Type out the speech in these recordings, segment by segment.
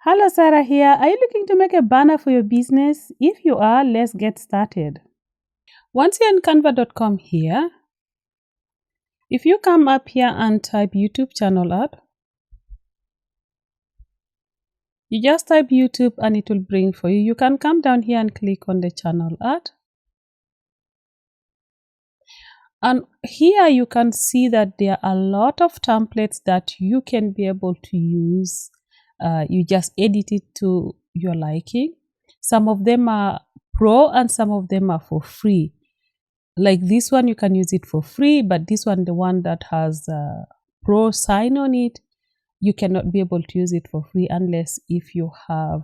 Hello, Sarah here. Are you looking to make a banner for your business? If you are, let's get started. Once you're on canva.com here, if you come up here and type YouTube channel ad, you just type YouTube and it will bring for you. You can come down here and click on the channel ad. And here you can see that there are a lot of templates that you can be able to use. You just edit it to your liking. Some of them are pro and some of them are for free. Like this one, you can use it for free, but this one, the one that has a pro sign on it, you cannot be able to use it for free unless if you have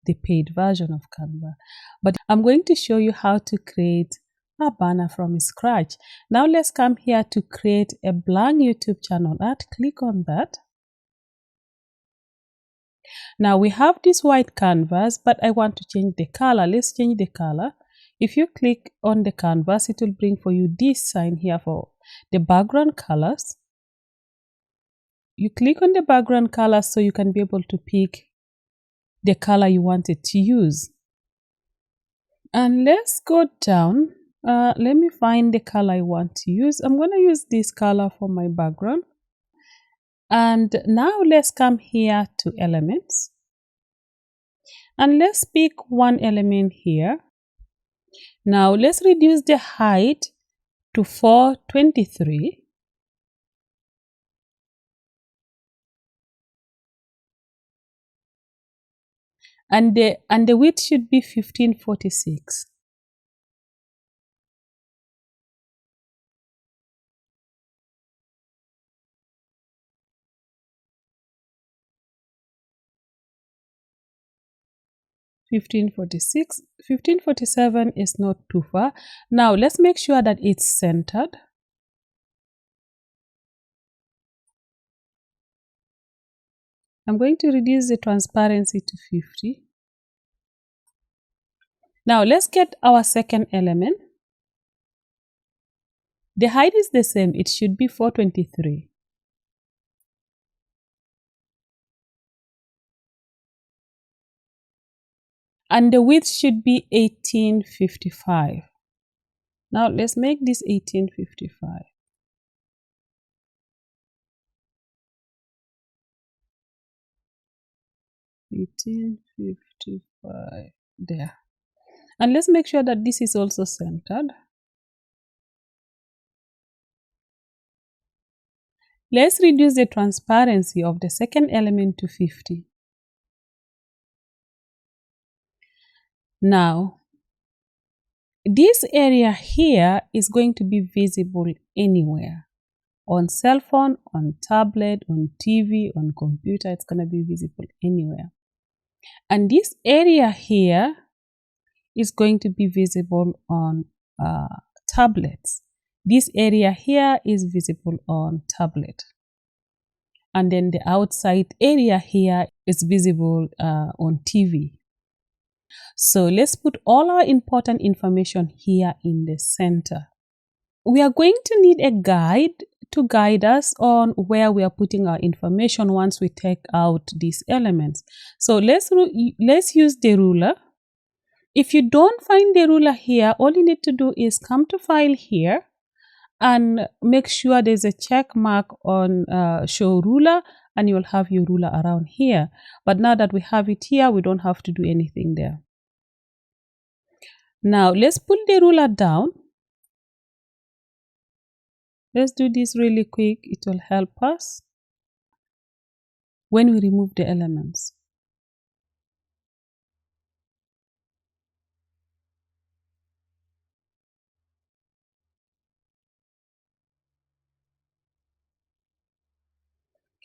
the paid version of Canva. But I'm going to show you how to create a banner from scratch. Now let's come here to create a blank YouTube channel ad. Click on that. Now we have this white canvas, but I want to change the color. Let's change the color. If you click on the canvas, it will bring for you this sign here for the background colors. You click on the background colors so you can be able to pick the color you wanted to use. And let's go down. Let me find the color I want to use. I'm going to use this color for my background. And now let's come here to elements. And let's pick one element here. Now let's reduce the height to 423. And the width should be 1546. $15.47 is not too far. Now let's make sure that it's centered. I'm going to reduce the transparency to 50. Now let's get our second element. The height is the same. It should be 423. And the width should be 1855. Now let's make this 1855. There. And let's make sure that this is also centered. Let's reduce the transparency of the second element to 50. Now, this area here is going to be visible anywhere. On cell phone, on tablet, on TV, on computer, it's going to be visible anywhere. And this area here is going to be visible on tablets. This area here is visible on tablet. And then the outside area here is visible on TV. So let's put all our important information here in the center. We are going to need a guide to guide us on where we are putting our information once we take out these elements. So let's use the ruler. If you don't find the ruler here, all you need to do is come to File here and make sure there's a check mark on Show Ruler, and you will have your ruler around here. But now that we have it here, we don't have to do anything there. Now let's pull the ruler down. Let's do this really quick. It will help us when we remove the elements.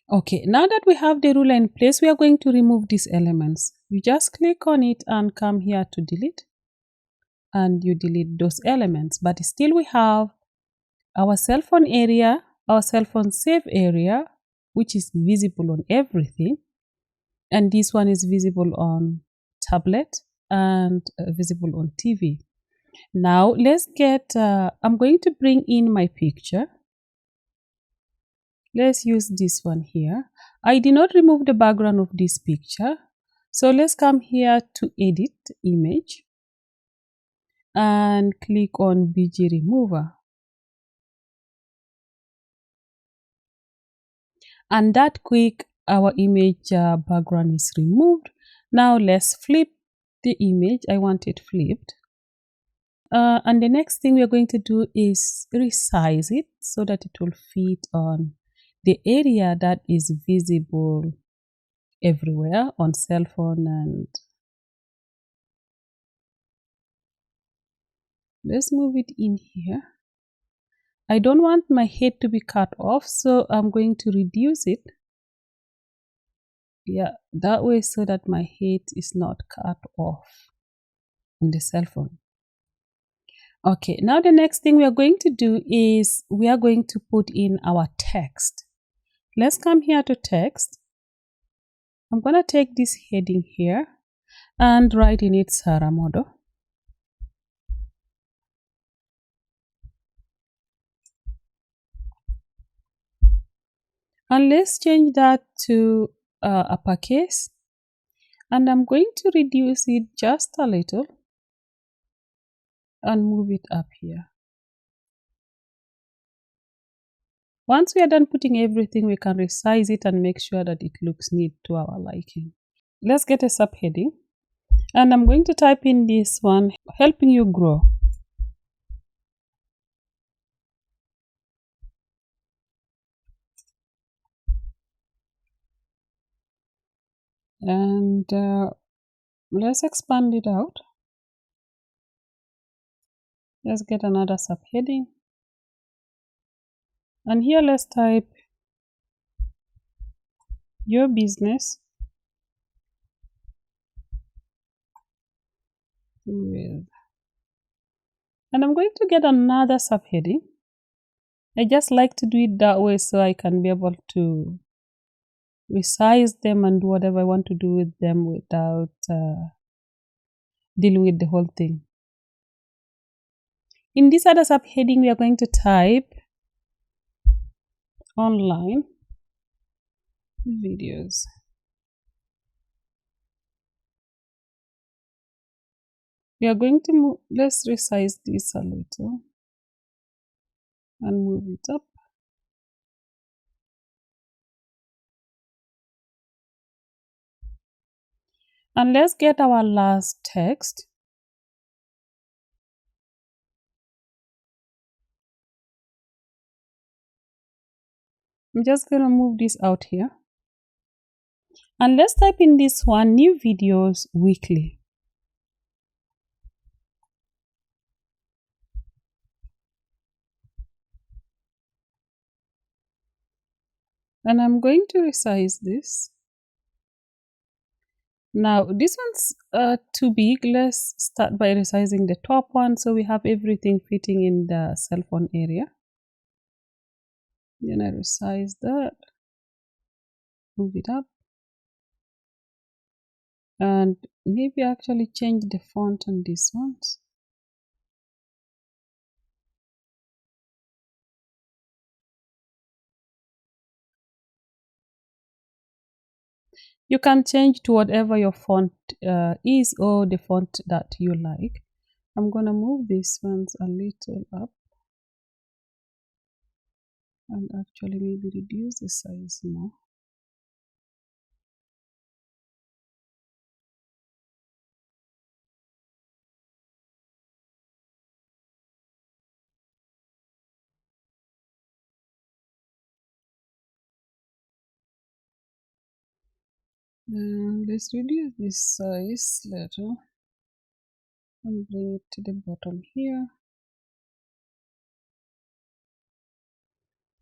Okay, now that we have the ruler in place, we are going to remove these elements. You just click on it and come here to delete. And you delete those elements. But still we have our cell phone area, our cell phone save area, which is visible on everything. And this one is visible on tablet and visible on TV. Now let's get, I'm going to bring in my picture. Let's use this one here. I did not remove the background of this picture. So let's come here to edit image and click on BG remover. And that quick, our image background is removed. Now let's flip the image. I want it flipped. And the next thing we are going to do is resize it so that it will fit on the area that is visible everywhere on cell phone. And let's move it in here. I don't want my head to be cut off, so I'm going to reduce it. Yeah, that way so that my head is not cut off on the cell phone. Okay, now the next thing we are going to do is we are going to put in our text. Let's come here to text. I'm going to take this heading here and write in it Sarah Modo. And let's change that to uppercase. And I'm going to reduce it just a little and move it up here. Once we are done putting everything, we can resize it and make sure that it looks neat to our liking. Let's get a subheading. And I'm going to type in this one, helping you grow. And let's expand it out. Let's get another subheading. And here let's type your business with. And I'm going to get another subheading. I just like to do it that way so I can be able to resize them and do whatever I want to do with them without dealing with the whole thing. In this other subheading, we are going to type online videos. We are going to move, let's resize this a little and move it up. And let's get our last text. I'm just going to move this out here. And let's type in this one, new videos weekly. And I'm going to resize this. Now this one's too big. Let's start by resizing the top one so we have everything fitting in the cell phone area. Then I resize that, move it up, and maybe actually change the font on these ones. You can change to whatever your font is or the font that you like. I'm gonna move these ones a little up and actually maybe reduce the size more. Let's reduce this size little and bring it to the bottom here.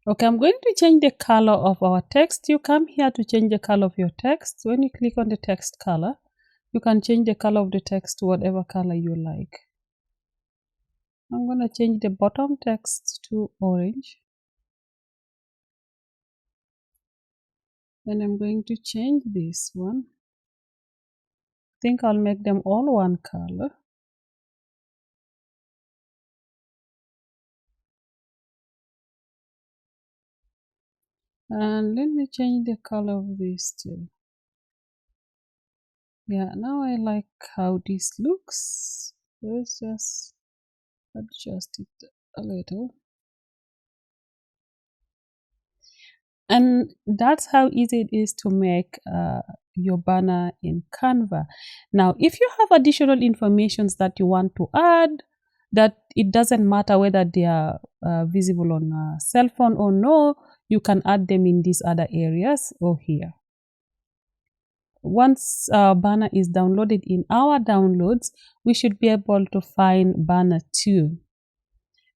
Okay, I'm going to change the color of our text. You come here to change the color of your text. When you click on the text color, you can change the color of the text to whatever color you like. I'm going to change the bottom text to orange. And I'm going to change this one. I think I'll make them all one color. And let me change the color of this too. Yeah, now I like how this looks. Let's just adjust it a little. And that's how easy it is to make your banner in Canva. Now, if you have additional informations that you want to add, that it doesn't matter whether they are visible on a cell phone or no, you can add them in these other areas or here. Once banner is downloaded in our downloads, we should be able to find banner 2.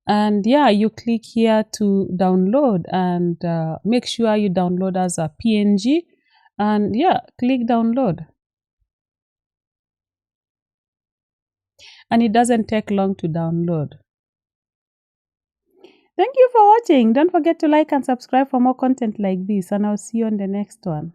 And yeah, you click here to download and make sure you download as a PNG, and yeah, click download. And it doesn't take long to download. Thank you for watching. Don't forget to like and subscribe for more content like this, and I'll see you on the next one.